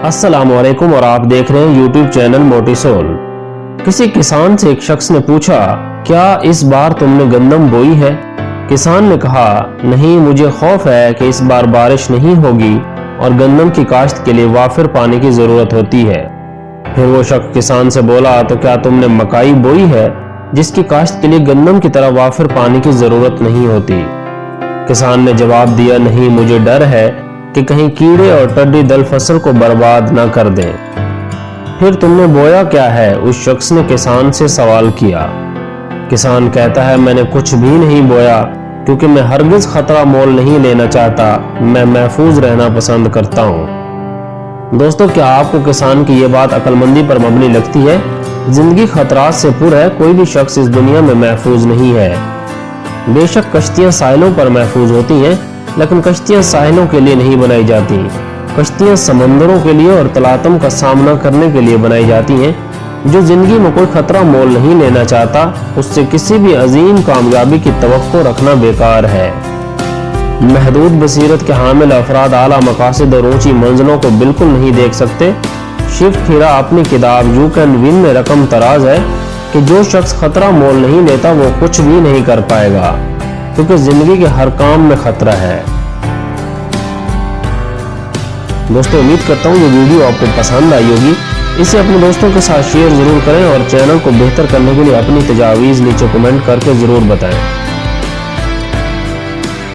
अस्सलामुअलैकुम और आप देख रहे हैं यूट्यूब चैनल मोटी सोल। किसी किसान से एक शख्स ने पूछा, क्या इस बार तुमने गंदम बोई है? किसान ने कहा, नहीं, मुझे खौफ है कि इस बार बारिश नहीं होगी और गंदम की काश्त के लिए वाफिर पानी की जरूरत होती है। फिर वो शख्स किसान से बोला, तो क्या तुमने मकाई बोई है जिसकी काश्त के लिए गंदम की तरह वाफिर पानी की जरूरत नहीं होती? किसान ने जवाब दिया, नहीं, मुझे डर है कि कहीं कीड़े और टिड्डी दल फसल को बर्बाद न कर दें। फिर तुमने बोया क्या है? उस शख्स ने किसान से सवाल किया। किसान कहता है, मैंने कुछ भी नहीं बोया क्योंकि मैं हरगिज खतरा मोल नहीं लेना चाहता, मैं महफूज रहना पसंद करता हूँ। दोस्तों, क्या आपको किसान की ये बात अक्लमंदी पर मबनी लगती है? जिंदगी खतरात से पुर है, कोई भी शख्स इस दुनिया में महफूज नहीं है। बेशक कश्तियां साहिलों पर महफूज होती हैं, लेकिन कश्तियां साहिलों के लिए नहीं बनाई जाती। कश्तियां समंदरों के लिए और तलातम का सामना करने के लिए बनाई जाती हैं। जो जिंदगी में कोई खतरा मोल नहीं लेना चाहता, उससे किसी भी अजीम कामयाबी की तवक्को रखना बेकार है। महदूद बसीरत के हामिल अफराद आला मकासद और ऊंची मंजिलों को बिल्कुल नहीं देख सकते। शिव खीरा अपनी किताब यू कैन विन में रकम तराज है कि जो शख्स खतरा मोल नहीं लेता वो कुछ भी नहीं कर पाएगा, क्योंकि जिंदगी के हर काम में खतरा है। दोस्तों, उम्मीद करता हूँ ये वीडियो आपको पसंद आई होगी। इसे अपने दोस्तों के साथ शेयर जरूर करें और चैनल को बेहतर करने के लिए अपनी तजावीज़ नीचे कमेंट करके जरूर बताएं।